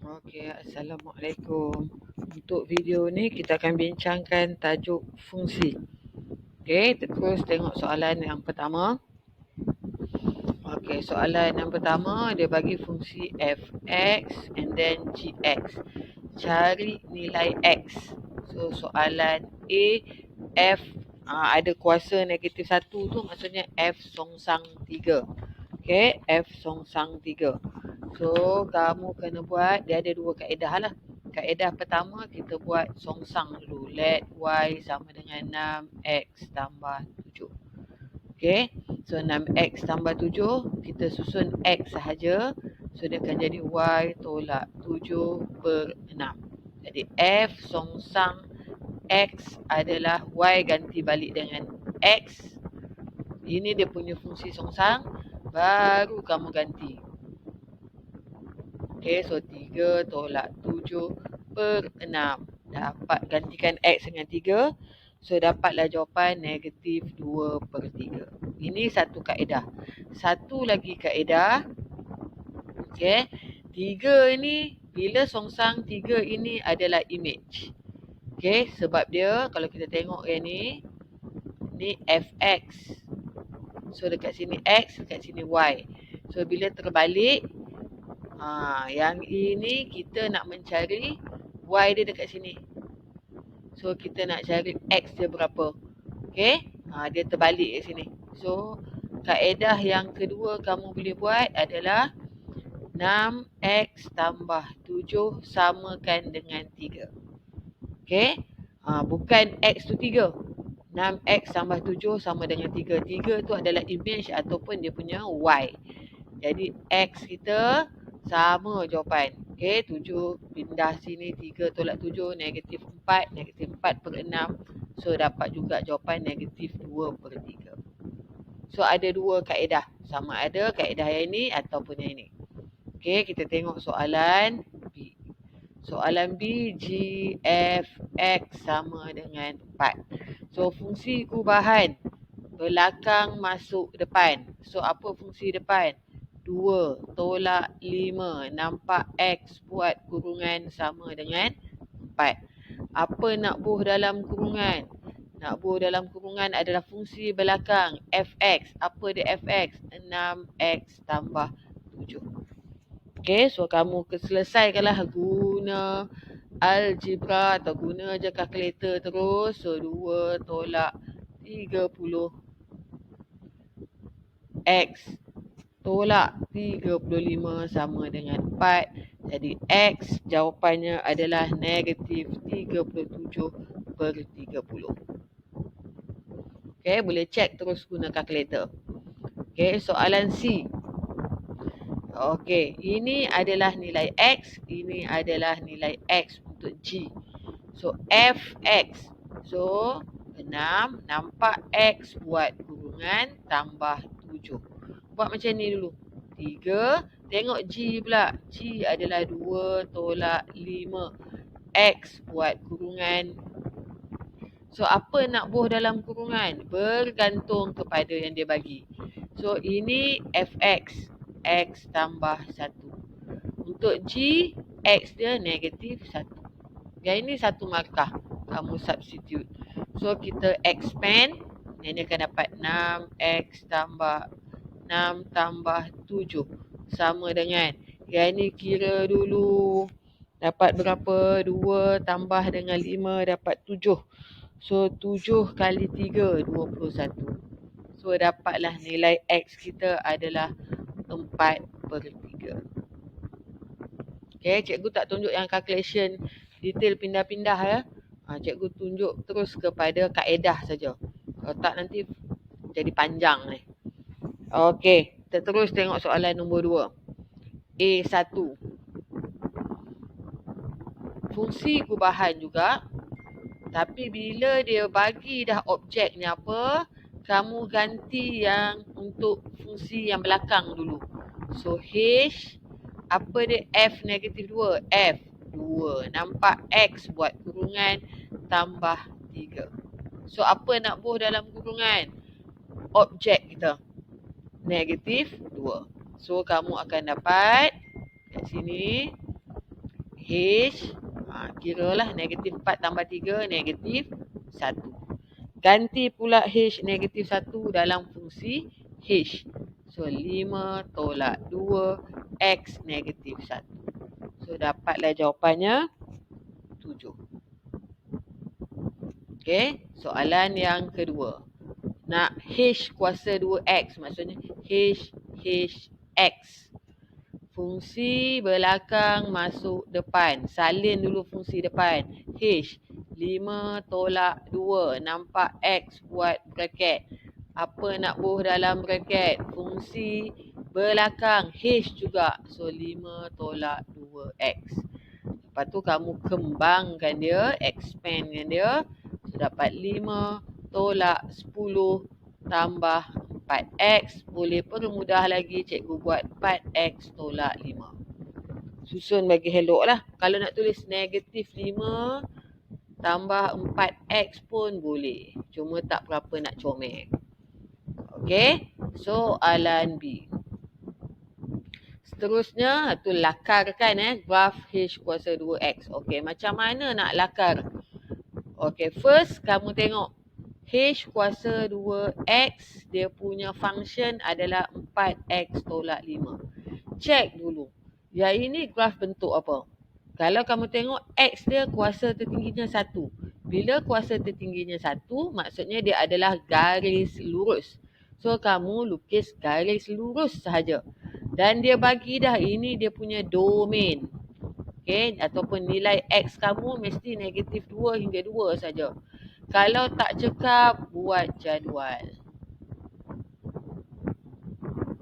Okey, Assalamualaikum. Untuk video ni kita akan bincangkan tajuk fungsi. Okey, terus tengok soalan yang pertama. Okey, soalan yang pertama dia bagi fungsi f(x) and then g(x). Cari nilai x. So soalan A, f ada kuasa negatif 1 tu maksudnya f songsang 3. Okey, f songsang 3. So, kamu kena buat, dia ada dua kaedah lah. Kaedah pertama, kita buat songsang dulu. Let y sama dengan 6x tambah 7. Okay, so 6x tambah 7, kita susun x sahaja. So, dia akan jadi y tolak 7/6. Jadi, f songsang x adalah y ganti balik dengan x. Ini dia punya fungsi songsang, baru kamu ganti. Okay, so 3 tolak 7/6. Dapat gantikan X dengan 3. So, dapatlah jawapan negatif 2/3. Ini satu kaedah. Satu lagi kaedah. Okay, 3 ini, bila songsang 3 ini adalah image. Okay, sebab dia, kalau kita tengok yang ni fx. So, dekat sini x, dekat sini y. So, bila terbalik, yang ini kita nak mencari y dia dekat sini. So, kita nak cari x dia berapa. Okay. Dia terbalik kat sini. So, kaedah yang kedua kamu boleh buat adalah 6x tambah 7 samakan dengan 3. Okay. Bukan x tu 3. 6x tambah 7 sama dengan 3. 3 tu adalah image ataupun dia punya y. Jadi, x kita sama jawapan. Okay, 7 pindah sini, 3 tolak 7, negatif 4, negatif 4/6. So, dapat juga jawapan negatif 2/3. So, ada dua kaedah. Sama ada kaedah yang ini ataupun yang ini. Okay, kita tengok soalan B. Soalan B, G, F, X sama dengan 4. So, fungsi kubahan belakang masuk depan. So, apa fungsi depan? 2 tolak 5. Nampak X buat kurungan sama dengan 4. Apa nak buh dalam kurungan? Nak buh dalam kurungan adalah fungsi belakang fx. Apa dia fx? 6x tambah 7. Okay, so kamu selesaikanlah guna algebra atau guna je kalkulator terus. So, 2 tolak 30 x tolak 35 sama dengan 4. Jadi X jawapannya adalah negatif 37/30. Okay, boleh cek terus guna kalkulator. Okay, soalan C. Okay, ini adalah nilai X. Ini adalah nilai X untuk G. So, Fx. So, 6 nampak X buat kurungan tambah 7. Buat macam ni dulu. 3. Tengok G pula. G adalah 2 tolak 5. X buat kurungan. So, apa nak buh dalam kurungan? Bergantung kepada yang dia bagi. So, ini fx. X tambah 1. Untuk G, X dia negatif 1. Yang ini satu markah. Kamu substitute. So, kita expand. Yang ini akan dapat 6x tambah 6 tambah 7 sama dengan, yang ni kira dulu, dapat berapa? 2 tambah dengan 5 dapat 7. So 7 kali 3 21. So dapatlah nilai X kita adalah 4/3. Okay, cikgu tak tunjuk yang calculation detail pindah-pindah ya. Cikgu tunjuk terus kepada kaedah saja. Kalau tak nanti jadi panjang ni. Okey, kita terus tengok soalan nombor 2. A1. Fungsi kubahan juga. Tapi bila dia bagi dah objeknya apa, kamu ganti yang untuk fungsi yang belakang dulu. So, H, apa dia? F negatif 2. F, 2. Nampak X buat kurungan tambah 3. So, apa nak buh dalam kurungan? Objek kita. Negatif 2. So, kamu akan dapat kat sini H, kiralah negatif 4 tambah 3, negatif 1. Ganti pula H negatif 1 dalam fungsi H. So, 5 tolak 2, X negatif 1. So, dapatlah jawapannya 7. Okay, soalan yang kedua. Nak H kuasa 2X, maksudnya H X. Fungsi belakang masuk depan. Salin dulu fungsi depan. H. 5 tolak 2. Nampak X buat bracket. Apa nak buuh dalam bracket? Fungsi belakang. H juga. So, 5 tolak 2X. Lepas tu kamu kembangkan dia. Expandkan dia. So, dapat 5 tolak 10 tambah 4x, boleh permudah lagi cikgu buat 4x tolak 5. Susun bagi elok lah. Kalau nak tulis negatif 5 tambah 4x pun boleh. Cuma tak berapa nak comel. Okay, soalan B. Seterusnya, tu lakarkan graf H kuasa 2x. Okay, macam mana nak lakar? Okay, first kamu tengok H kuasa 2X, dia punya function adalah 4X tolak 5. Cek dulu. Yang ini graf bentuk apa? Kalau kamu tengok X dia kuasa tertingginya 1. Bila kuasa tertingginya 1, maksudnya dia adalah garis lurus. So, kamu lukis garis lurus sahaja. Dan dia bagi dah ini dia punya domain. Okay, ataupun nilai X kamu mesti negatif 2 hingga 2 saja. Kalau tak cekap, buat jadual.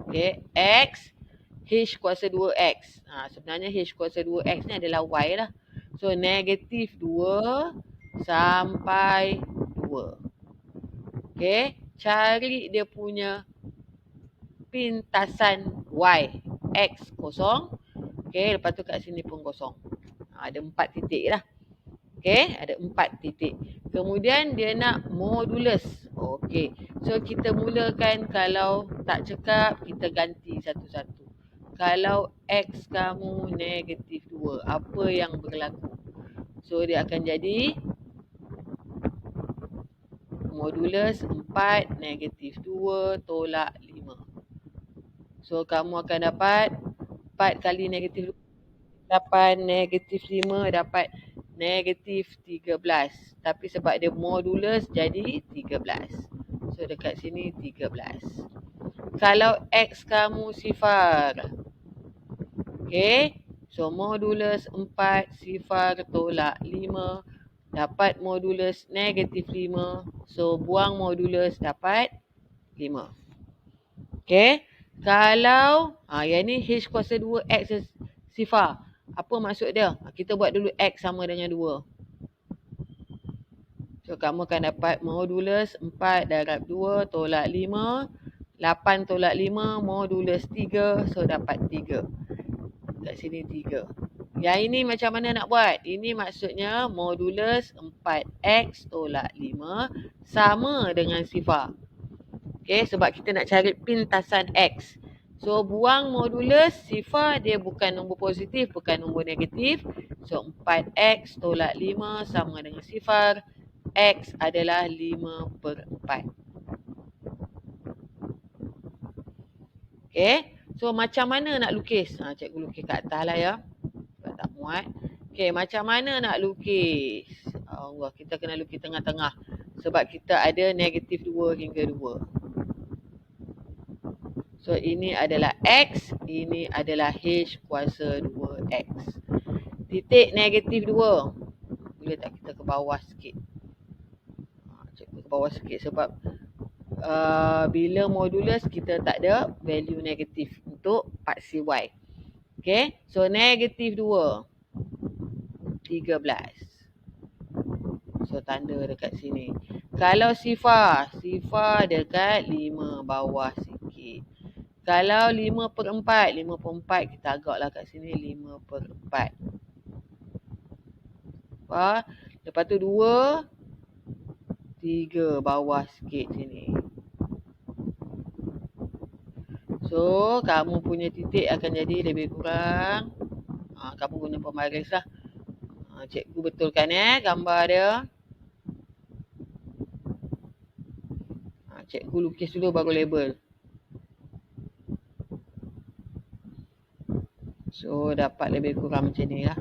Okay, X, H kuasa 2X. Sebenarnya H kuasa 2X ni adalah Y lah. So, negatif 2 sampai 2. Okay, cari dia punya pintasan Y. X kosong. Okay, lepas tu kat sini pun kosong. Ada 4 titik lah. Okay, ada 4 titik. Kemudian dia nak modulus. Okay, so kita mulakan kalau tak cekap, kita ganti satu-satu. Kalau X kamu negatif 2, apa yang berlaku? So, dia akan jadi modulus 4 negatif 2 tolak 5. So, kamu akan dapat 4 kali negatif 2, 8 negatif 5, dapat negatif 13. Tapi sebab dia modulus jadi 13. So, dekat sini 13. Kalau X kamu sifar. Okay. So, modulus 4 sifar tolak 5. Dapat modulus negatif 5. So, buang modulus dapat 5. Okay. Kalau, yang ni H kuasa 2X sifar. Apa maksud dia? Kita buat dulu X sama dengan 2. So, kamu akan dapat modulus 4 darab 2 tolak 5. 8 tolak 5 modulus 3. So, dapat 3. Kat sini 3. Yang ini macam mana nak buat? Ini maksudnya modulus 4X tolak 5 sama dengan sifar. Okay, sebab kita nak cari pintasan X. So, buang modulus, sifar dia bukan nombor positif, bukan nombor negatif. So, 4X tolak 5 sama dengan sifar. X adalah 5/4. Okay, so macam mana nak lukis? Cikgu lukis kat atas lah ya. Sebab tak muat. Okay, macam mana nak lukis? Allah, kita kena lukis tengah-tengah. Sebab kita ada negatif 2 hingga 2. So, ini adalah X, ini adalah H kuasa 2X. Titik negatif 2. Boleh tak kita ke bawah sikit? Cikgu ke bawah sikit sebab bila modulus kita tak ada value negatif untuk paksi Y. Okay, so negatif 2. 13. So, tanda dekat sini. Kalau sifar dekat 5 bawah sikit. Kalau 5/4, 5/4 kita agaklah kat sini 5/4. Lepas tu 2, 3 bawah sikit sini. So, kamu punya titik akan jadi lebih kurang Kamu guna pembaris lah. Cikgu betulkan gambar dia. Cikgu lukis dulu baru label. So dapat lebih kurang macam ni lah.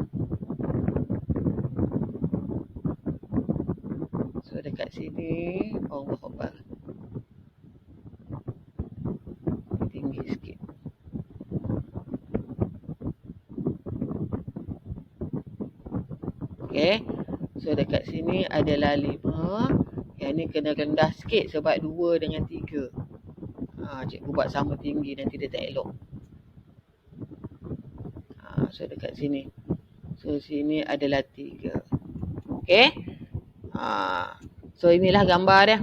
So dekat sini Allah Akbar. Tinggi sikit. Okay. So dekat sini adalah 5. Yang ni kena rendah sikit sebab 2 dengan 3. Cikgu buat sama tinggi nanti dia tak elok. So dekat sini. So sini adalah 3. Okay. So inilah gambar dia.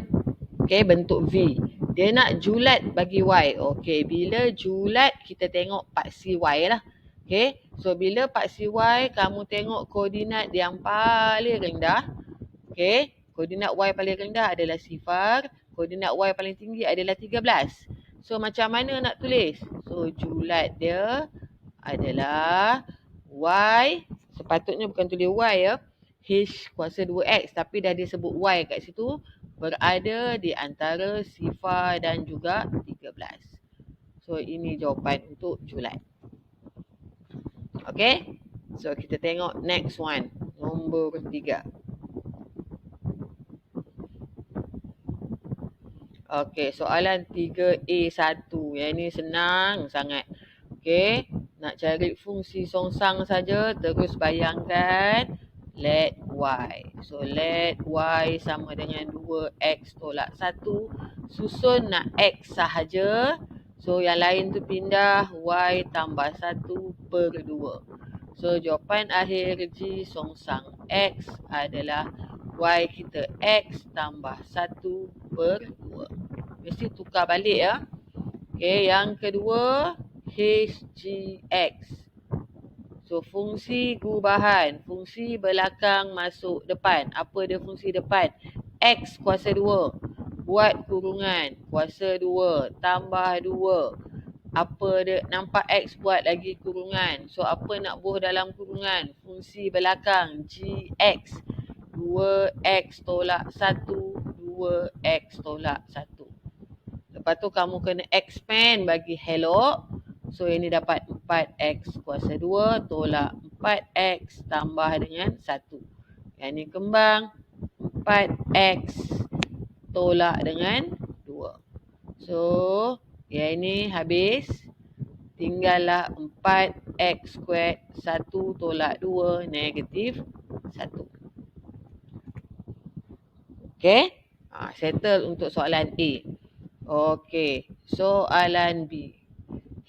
Okay, bentuk V. Dia nak julat bagi Y. Okay, bila julat kita tengok paksi Y lah. Okay, so bila paksi Y kamu tengok koordinat yang paling rendah. Okay, koordinat Y paling rendah adalah 0. Koordinat Y paling tinggi adalah 13. So macam mana nak tulis? So julat dia adalah Y. Sepatutnya bukan tulis Y ya. H kuasa 2X tapi dah disebut Y kat situ. Berada di antara 0 dan juga 13. So ini jawapan untuk julat. Okay. So kita tengok next one. Nombor 3. Okay, soalan 3A1. Yang ni senang sangat. Okay, nak cari fungsi songsang saja. Terus bayangkan let Y. So let Y sama dengan 2X tolak 1. Susun nak X sahaja. So yang lain tu pindah Y tambah 1/2. So jawapan akhir G songsang X adalah Y kita X tambah 1/2. Mesti tukar balik ya. Okay, yang kedua HGX. So fungsi gubahan. Fungsi belakang masuk depan. Apa dia fungsi depan? X kuasa 2. Buat kurungan. Kuasa 2 tambah 2. Apa dia? Nampak X buat lagi kurungan. So apa nak buh dalam kurungan? Fungsi belakang GX. 2X tolak 1. 2X tolak 1. Lepas tu kamu kena expand bagi elok. So ini dapat 4X kuasa 2 tolak 4X tambah dengan 1. Yang ni kembang. 4X tolak dengan 2. So yang ini habis. Tinggallah 4X squared 1 tolak 2 negatif 1. Okay. Settle untuk soalan A. Okay. Soalan B.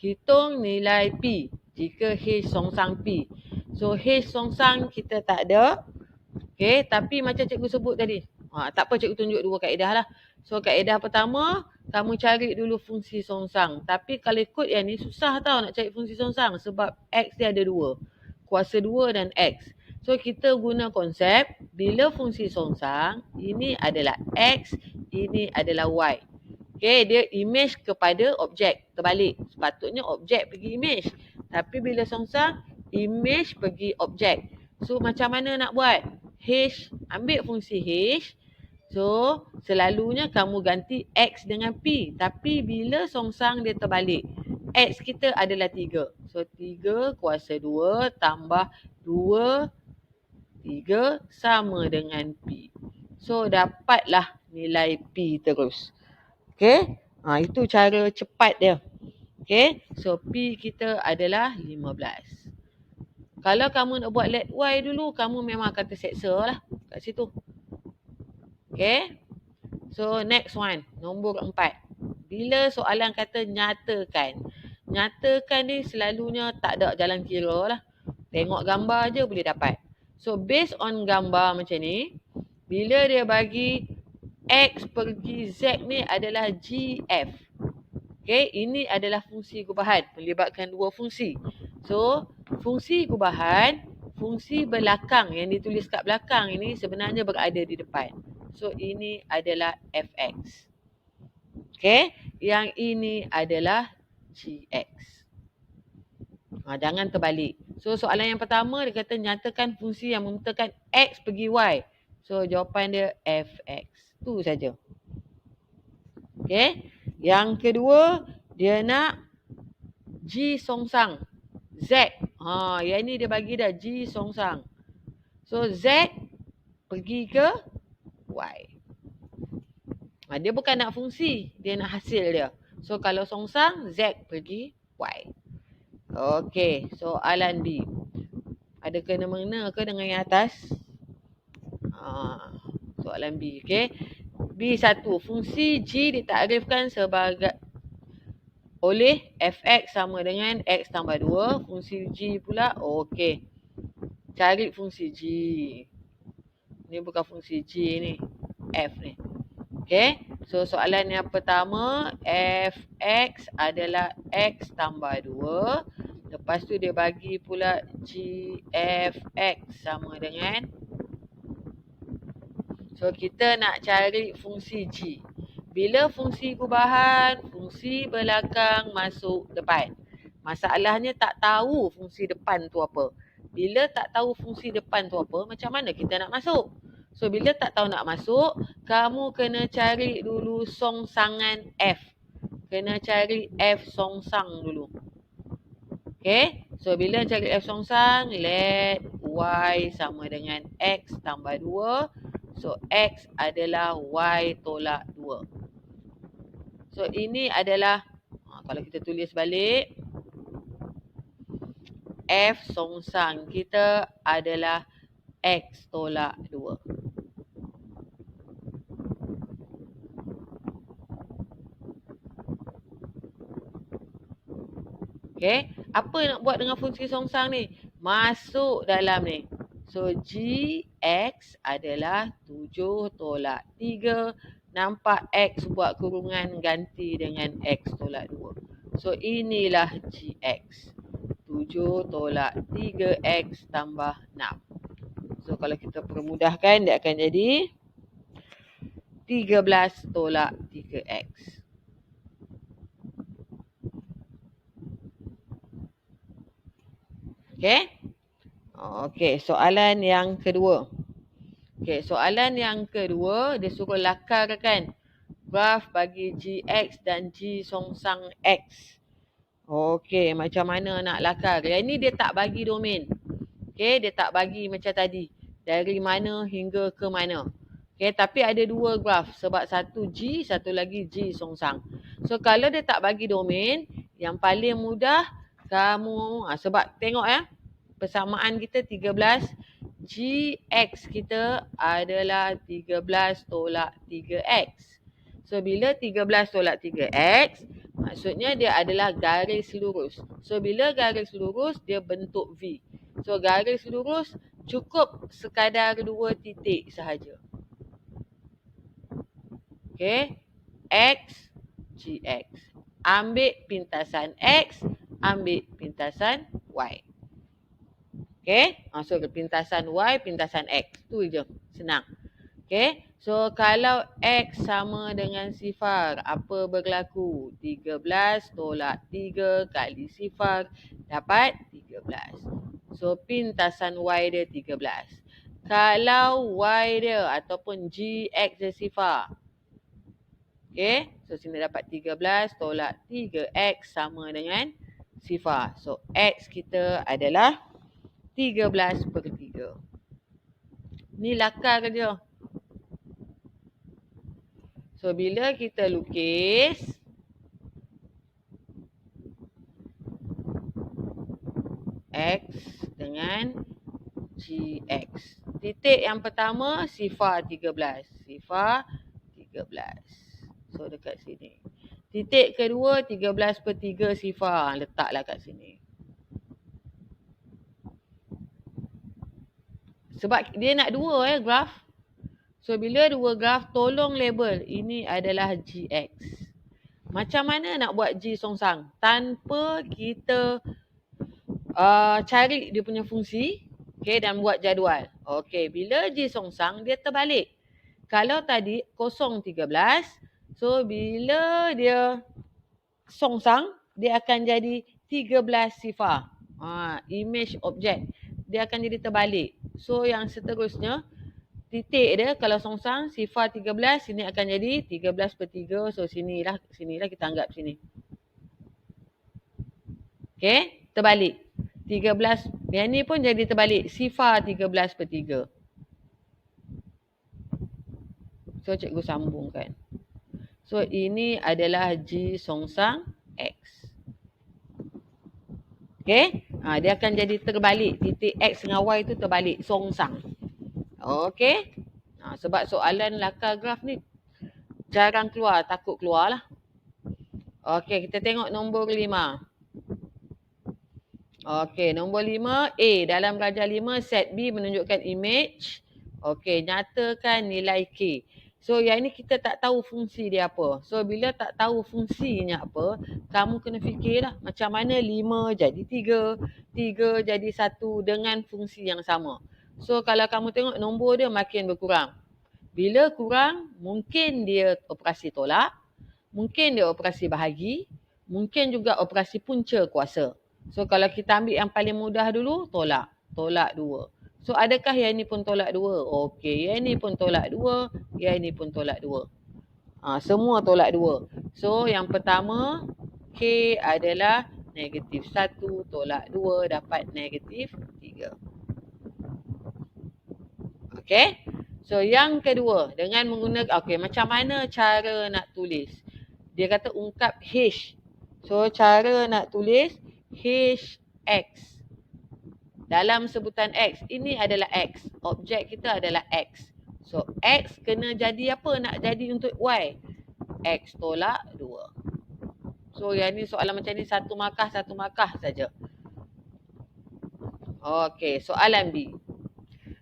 Hitung nilai P jika H songsang P. So H songsang kita tak ada. Okay. Tapi macam cikgu sebut tadi. Tak apa, cikgu tunjuk 2 kaedah lah. So kaedah pertama, kamu cari dulu fungsi songsang. Tapi kalau ikut yang ni susah tau nak cari fungsi songsang. Sebab X dia ada 2. Kuasa 2 dan X. So kita guna konsep bila fungsi songsang, ini adalah X, ini adalah Y. Okay, dia image kepada objek. Terbalik. Sepatutnya objek pergi image. Tapi bila songsang, image pergi objek. So macam mana nak buat? H, ambil fungsi H. So selalunya kamu ganti X dengan P. Tapi bila songsang dia terbalik. X kita adalah 3. So 3 kuasa 2 tambah 2. 3 sama dengan P. So dapatlah nilai P terus. Okay. Itu cara cepat dia. Okay. So P kita adalah 15. Kalau kamu nak buat let Y dulu, kamu memang akan terseksa lah kat situ. Okay. So next one. Nombor 4. Bila soalan kata nyatakan. Nyatakan ni selalunya tak ada jalan kira lah. Tengok gambar je boleh dapat. So based on gambar macam ni, bila dia bagi X pergi Z ni adalah GF. Okay, ini adalah fungsi gubahan. Melibatkan 2 fungsi. So, fungsi gubahan, fungsi belakang yang ditulis kat belakang ini sebenarnya berada di depan. So, ini adalah Fx. Okay, yang ini adalah GX. Jangan terbalik. So soalan yang pertama dia kata nyatakan fungsi yang membutakan X pergi Y. So jawapan dia fx. Tu saja. Okay. Yang kedua dia nak G songsang. Z. Yang ni dia bagi dah G songsang. So Z pergi ke Y. Dia bukan nak fungsi, dia nak hasil dia. So kalau songsang, Z pergi Y. Okey, soalan B. Ada kena-mengena ke dengan yang atas? Soalan B, okey. B1, fungsi G ditakrifkan sebagai oleh fx sama dengan x tambah 2. Fungsi G pula, okey. Cari fungsi G. Ni bukan fungsi G ni, F ni. Okay, so soalan yang pertama, fx adalah x tambah 2. Lepas tu dia bagi pula gfx sama dengan, so kita nak cari fungsi G. Bila fungsi perubahan, fungsi belakang masuk depan. Masalahnya tak tahu fungsi depan tu apa. Bila tak tahu fungsi depan tu apa, macam mana kita nak masuk? So bila tak tahu nak masuk, kamu kena cari dulu songsangan F. Kena cari F songsang dulu. Okay, so bila cari F songsang, let Y sama dengan X tambah 2. So X adalah Y tolak 2. So ini adalah, kalau kita tulis balik, F songsang kita adalah X tolak 2. Okay, apa nak buat dengan fungsi songsang ni? Masuk dalam ni. So Gx adalah 7 tolak 3. Nampak X buat kurungan ganti dengan X tolak 2. So inilah Gx. 7 tolak 3X tambah 6. So kalau kita permudahkan, dia akan jadi 13 tolak 3X. Okay. Okay, soalan yang kedua. Okay, soalan yang kedua, dia suruh lakarkan graf bagi Gx dan G songsang X. Okay, macam mana nak lakar? Yang ni dia tak bagi domain. Okay, dia tak bagi macam tadi. Dari mana hingga ke mana. Okay, tapi ada dua graf. Sebab satu G, satu lagi G songsang. So, kalau dia tak bagi domain, yang paling mudah, kamu, sebab tengok ya, persamaan kita 13. Gx kita adalah 13 tolak 3x. So, bila 13 tolak 3x, maksudnya dia adalah garis lurus. So, bila garis lurus, dia bentuk V. So, garis lurus cukup sekadar 2 titik sahaja. Okay. X, Gx. Ambil pintasan X, ambil pintasan Y. Okay. So, pintasan Y, pintasan X. Tu je. Senang. Okay. So, kalau X sama dengan sifar, apa berlaku? 13 tolak 3 kali sifar dapat 13. So, pintasan Y dia 13. Kalau Y dia ataupun Gx dia sifar. Okay. So, sini dapat 13 tolak 3X sama dengan sifar. So, X kita adalah 13/3. Ni lakar je. So, bila kita lukis, X dengan Gx. Titik yang pertama, sifar 13. Sifar 13. So, dekat sini. Titik kedua, 13/3 sifar. Letaklah kat sini. Sebab dia nak dua graf. So, bila dua graf, tolong label. Ini adalah Gx. Macam mana nak buat G songsang? Tanpa kita cari dia punya fungsi, okay, dan buat jadual. Okay, bila G songsang, dia terbalik. Kalau tadi 0,13, so bila dia songsang, dia akan jadi 13 sifar. Image objek. Dia akan jadi terbalik. So yang seterusnya, titik dia kalau songsang sifar 13, sini akan jadi 13/3. So sinilah kita anggap sini. Okay, terbalik. 13, yang ni pun jadi terbalik. Sifar 13/3. So cikgu sambungkan. So ini adalah G songsang X. Okay, dia akan jadi terbalik. Titik X dengan Y tu terbalik. Songsang. Okay. Sebab soalan lakar graf ni jarang keluar. Takut keluar lah. Okay, kita tengok nombor 5. Okay, nombor 5. A. Dalam darjah 5, set B menunjukkan image. Okay, nyatakan nilai K. So, yang ni kita tak tahu fungsi dia apa. So, bila tak tahu fungsinya apa, kamu kena fikirlah macam mana 5 jadi 3, 3 jadi 1 dengan fungsi yang sama. So, kalau kamu tengok nombor dia makin berkurang. Bila kurang, mungkin dia operasi tolak, mungkin dia operasi bahagi, mungkin juga operasi punca kuasa. So, kalau kita ambil yang paling mudah dulu, tolak. Tolak 2. So, adakah yang ni pun tolak 2? Okey, yang ni pun tolak 2, yang ni pun tolak 2. Semua tolak 2. So, yang pertama, K adalah negatif 1 tolak 2 dapat negatif 3. Okey? So, yang kedua, dengan menggunakan, macam mana cara nak tulis? Dia kata ungkap H. So, cara nak tulis HX. Dalam sebutan X, ini adalah X. Objek kita adalah X. So, X kena jadi apa nak jadi untuk Y? X tolak 2. So, yang ni soalan macam ni satu markah saja. Okey, soalan B.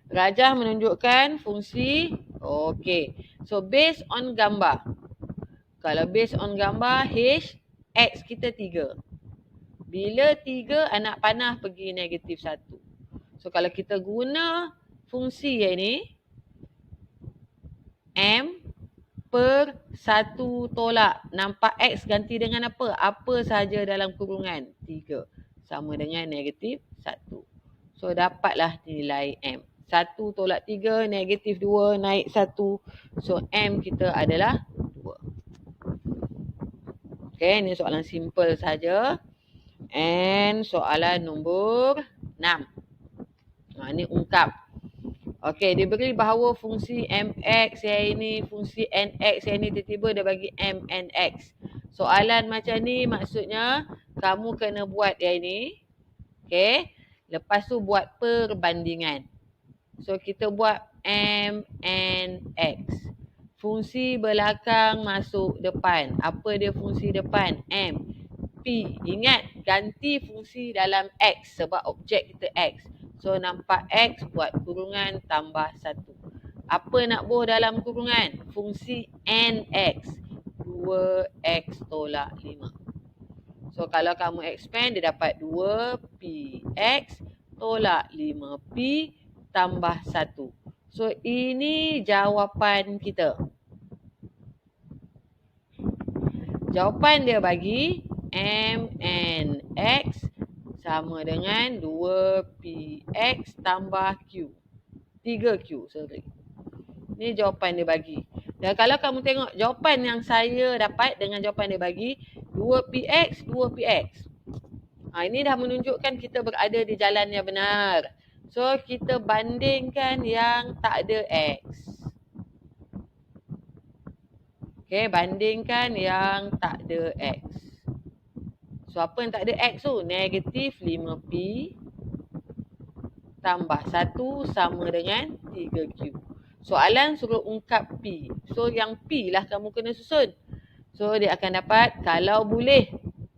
Rajah menunjukkan fungsi. Okey. So, based on gambar. Kalau based on gambar, H, X kita 3. Bila 3, anak panah pergi negatif 1. So, kalau kita guna fungsi yang ni, M per 1 tolak. Nampak X ganti dengan apa? Apa sahaja dalam kurungan? 3. Sama dengan negatif 1. So, dapatlah nilai M. 1 tolak 3, negatif 2, naik 1. So, M kita adalah 2. Okay, ni soalan simple saja. And soalan nombor 6. Ni ungkap. Okay, diberi bahawa fungsi mx yang ini, fungsi nx yang ini tiba-tiba dia bagi m nx. Soalan macam ni maksudnya kamu kena buat yang ini. Okay, lepas tu buat perbandingan. So, kita buat m nx. Fungsi belakang masuk depan. Apa dia fungsi depan? M. P. Ingat, ganti fungsi dalam X sebab objek kita X. So, nampak X buat kurungan tambah 1. Apa nak buh dalam kurungan? Fungsi NX. 2X tolak 5. So, kalau kamu expand, dia dapat 2PX tolak 5P tambah 1. So, ini jawapan kita. Jawapan dia bagi MNX sama dengan 2PX tambah Q. 3Q, sorry. Ni jawapan dia bagi. Dan kalau kamu tengok jawapan yang saya dapat dengan jawapan dia bagi, 2PX, 2PX. Ini dah menunjukkan kita berada di jalan yang benar. So, kita bandingkan yang tak ada X. Okay, bandingkan yang tak ada X. So, apa yang tak ada X tu? Negatif 5P tambah 1 sama dengan 3Q. Soalan suruh ungkap P. So, yang P lah kamu kena susun. So, dia akan dapat, kalau boleh,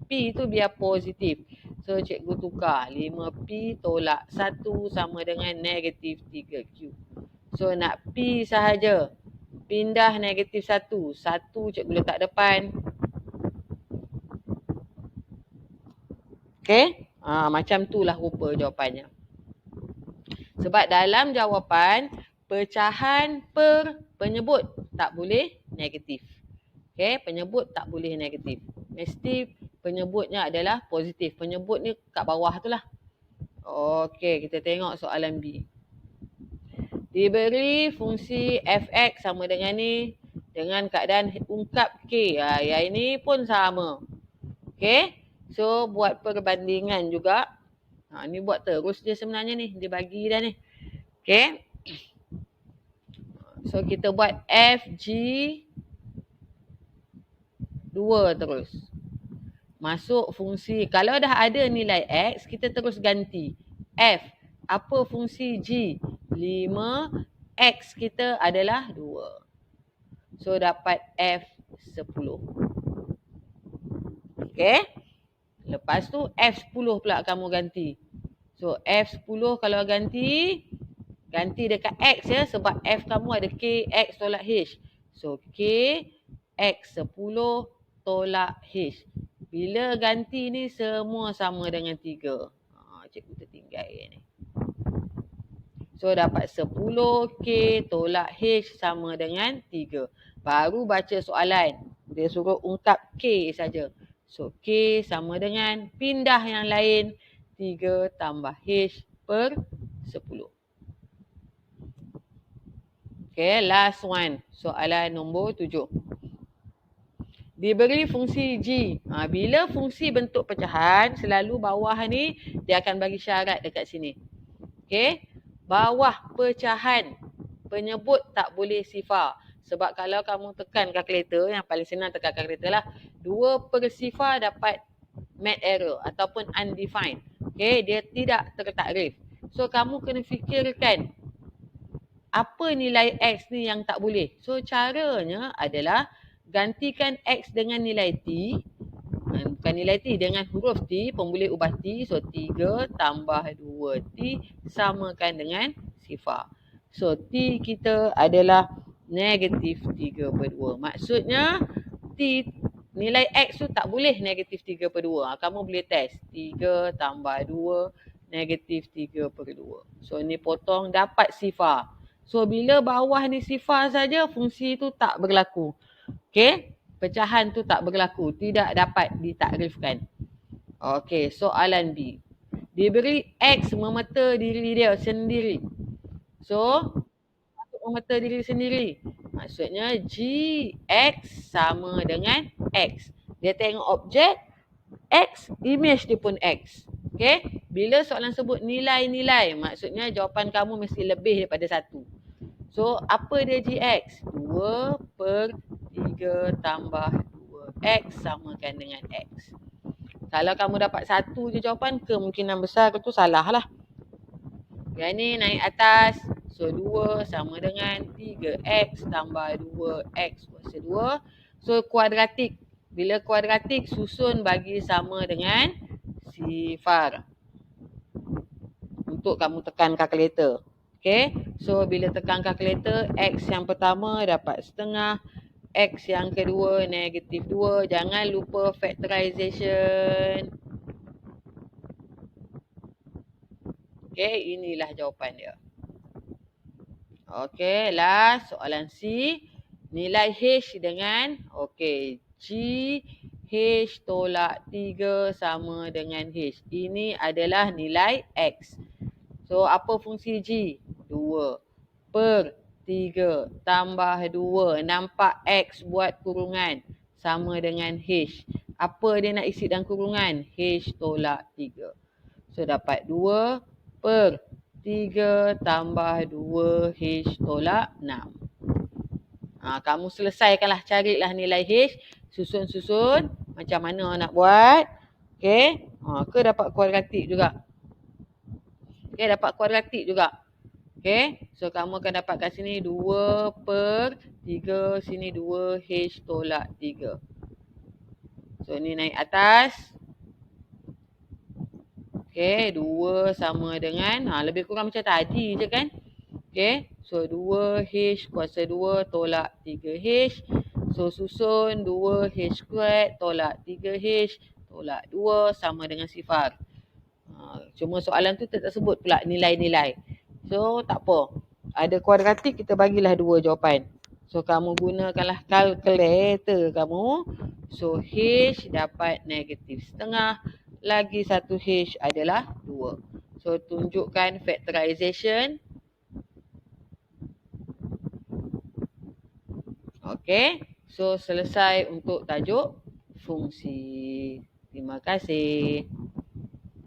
P tu biar positif. So, cikgu tukar. 5P tolak 1 sama dengan negatif 3Q. So, nak P sahaja. Pindah negatif 1. 1 cikgu letak depan. Okay? Macam tu lah rupa jawapannya. Sebab dalam jawapan, pecahan per penyebut tak boleh negatif. Okay? Penyebut tak boleh negatif. Mesti penyebutnya adalah positif. Penyebut ni kat bawah tu lah. Okey, kita tengok soalan B. Diberi fungsi fx sama dengan ni dengan keadaan ungkap k. Yang ini pun sama. Okey. So buat perbandingan juga. Ni buat terus je sebenarnya ni. Dia bagi dah ni. Okey. So kita buat fg 2 terus. Masuk fungsi. Kalau dah ada nilai x, kita terus ganti. F. Apa fungsi g? 5. X kita adalah 2. So dapat F 10. Okay. Lepas tu F10 pula kamu ganti. So F10 kalau ganti dekat X ya. Sebab F kamu ada K, X tolak H. So K, X10 tolak H. Bila ganti ni semua sama dengan 3. Cikgu tertinggal ni. So dapat 10K tolak H sama dengan 3. Baru baca soalan. Dia suruh ungkap K saja. So K sama dengan pindah yang lain 3 tambah H per 10. Okay, last one. Soalan nombor 7. Diberi fungsi G. Bila fungsi bentuk pecahan, selalu bawah ni dia akan bagi syarat dekat sini. Okay. Bawah pecahan penyebut tak boleh sifar. Sebab kalau kamu tekan kalkulator, yang paling senang tekan kalkulator lah, 2 per sifar dapat mat error ataupun undefined. Okay, dia tidak tertakrif. So kamu kena fikirkan apa nilai X ni yang tak boleh. So caranya adalah gantikan X dengan nilai T. Bukan nilai T, dengan huruf T, pemboleh ubah T. So 3 tambah 2T samakan dengan sifar. So T kita adalah negatif 3/2. Maksudnya T, nilai X tu tak boleh negatif 3/2. Kamu boleh test. 3 tambah 2 negatif 3/2. So ni potong dapat sifar. So bila bawah ni sifar saja, fungsi tu tak berlaku. Okay. Pecahan tu tak berlaku. Tidak dapat ditakrifkan. Okey, soalan B. Diberi X memeta diri dia sendiri. So, memeta diri sendiri. Maksudnya GX sama dengan X. Dia tengok objek X, image dia pun X. Okay. Bila soalan sebut nilai-nilai, maksudnya jawapan kamu mesti lebih daripada 1. So, apa dia GX? 2 per 3 tambah 2X samakan dengan X. Kalau kamu dapat 1 je jawapan, kemungkinan besar tu salah lah. Yang ni naik atas. So, 2 sama dengan 3X tambah 2X kuasa 2. So, kuadratik. Bila kuadratik, susun bagi sama dengan sifar. Untuk kamu tekan kalkulator. Okay. So, bila tekan kalkulator, X yang pertama dapat setengah. X yang kedua negatif 2. Jangan lupa factorization. Okay, inilah jawapan dia. Okay, last soalan C. Nilai H dengan, okay, G H tolak 3 sama dengan H. Ini adalah nilai X. So, apa fungsi G? 2 per 3 tambah 2. Nampak X buat kurungan sama dengan H. Apa dia nak isi dalam kurungan? H tolak 3. So, dapat 2 per 3 tambah 2 H tolak 6. Kamu selesaikanlah, carilah nilai H. Susun-susun macam mana nak buat. Okay. Ke dapat kuadratik juga. Okay, dapat kuadratik juga. Okay, so kamu akan dapat kat sini 2 per 3, sini 2 H tolak 3. So, ni naik atas. Okay, 2 sama dengan, lebih kurang macam tadi je kan. Okay, so 2 H kuasa 2 tolak 3 H. So, susun 2 H squared tolak 3 H tolak 2 sama dengan sifar. Cuma soalan tu tak sebut pula nilai-nilai. So, tak apa. Ada kuadratik, kita bagilah 2 jawapan. So, kamu gunakanlah kalkulator kamu. So, H dapat negatif setengah. Lagi 1 H adalah 2. So tunjukkan factorization. Okay. So selesai untuk tajuk fungsi. Terima kasih.